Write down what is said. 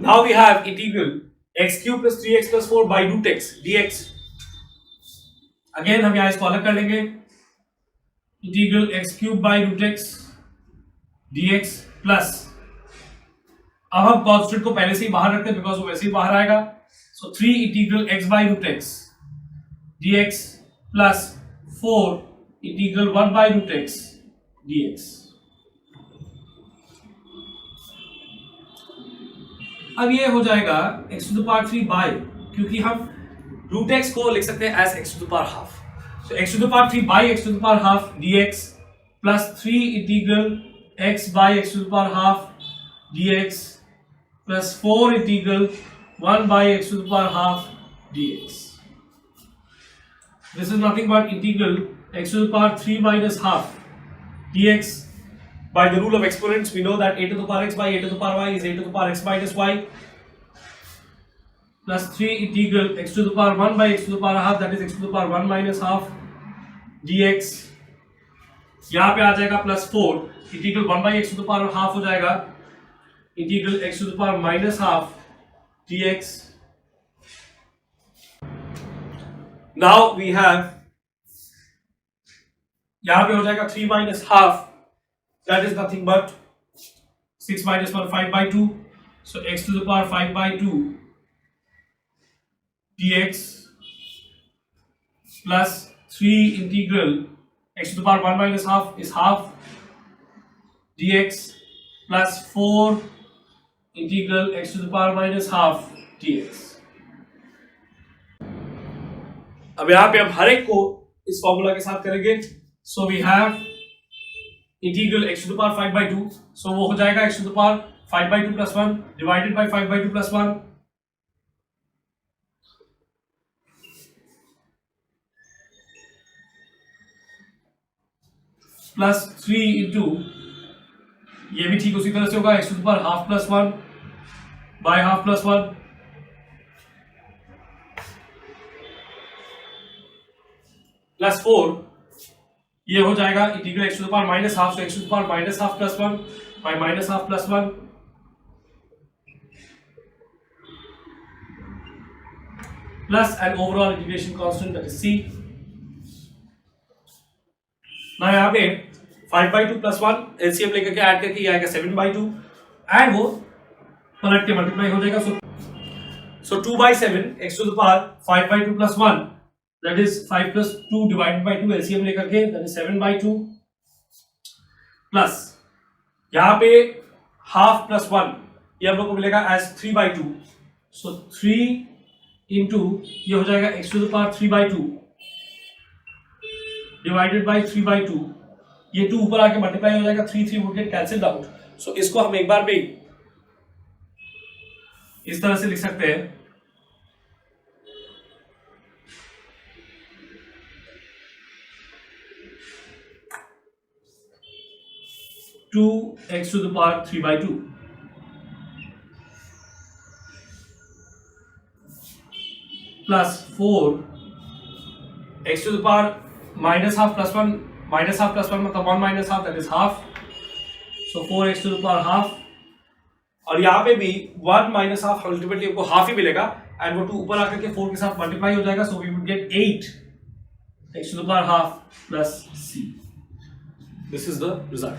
Now we have integral x cube plus 3x plus 4 by root x dx. Again हम यहाँ इसको अलग कर लेंगे, integral x cube by root x dx plus, अब हम कॉन्स्टेंट को पहले से ही बाहर रखते हैं बिकॉज वो वैसे ही बाहर आएगा, so 3 integral x by root x dx plus 4 integral 1 by root x dx. अब ये हो जाएगा x to the power 3 by, क्योंकि हम रूट x को लिख सकते हैं as x to the power half, so x to the power 3 by x to the power half dx plus 3 integral x by x to the power half dx plus 4 integral 1 by x to the power half dx. This is nothing but integral x to the power 3 minus half dx. By the rule of exponents, we know that a to the power x by a to the power y is a to the power x minus y plus 3 integral x to the power 1 by x to the power half, that is x to the power 1 minus half dx. यहाँ पे आ जाएगा plus 4 integral 1 by x to the power half हो जाएगा integral x to the power minus half dx. Now we have, यहाँ पे हो जाएगा 3 minus half, that is nothing but 6 minus 1 5 by 2, so x to the power 5 by 2 dx plus 3 integral x to the power 1 minus half is half dx plus 4 integral x to the power minus half dx. अब यहाँ पे हम हर एक को इस formula के साथ करेंगे, so we have integral x to the power 5 by 2, so वो हो जाएगा x to the power 5 by 2 plus 1 divided by 5 by 2 plus 1 plus 3 into, ये भी ठीक उसी तरह से होगा x to the power half plus 1 by half plus 1 plus 4, ये हो जाएगा integral x to the power minus half, so x to the power minus half plus 1 by minus half plus 1 plus an overall integration constant, that is c. ना यहाँ पे 5 by 2 plus 1 LCM लेकर के add करके ये आएगा 7 by 2 and वो पलट के मल्टीप्लाई हो जाएगा, so 2 by 7 x to the power 5 by 2 plus 1, that is 5 plus 2 divided by 2 LCM लेकर के, that is 7 by 2 plus यहाँ पे half plus 1 ये हम लोग को मिलेगा as 3 by 2, so 3 into ये हो जाएगा x to the power 3 by 2 divided by 3 by 2, ये 2 ऊपर आके मल्टीप्लाई हो जाएगा, 3 would get cancelled out, so इसको हम एक बार में इस तरह से लिख सकते हैं, 2x to the power 3 by 2 plus 4 x to the power minus half plus 1 मतलब 1 minus half, that is half, so 4x to the power half, और यहाँ पे भी 1 minus half अल्टीमेटली आपको हाफ ही मिलेगा एंड वो 2 ऊपर आकर के 4 के साथ मल्टीप्लाई हो जाएगा, so we would get 8 x to the power half plus c. This is the result.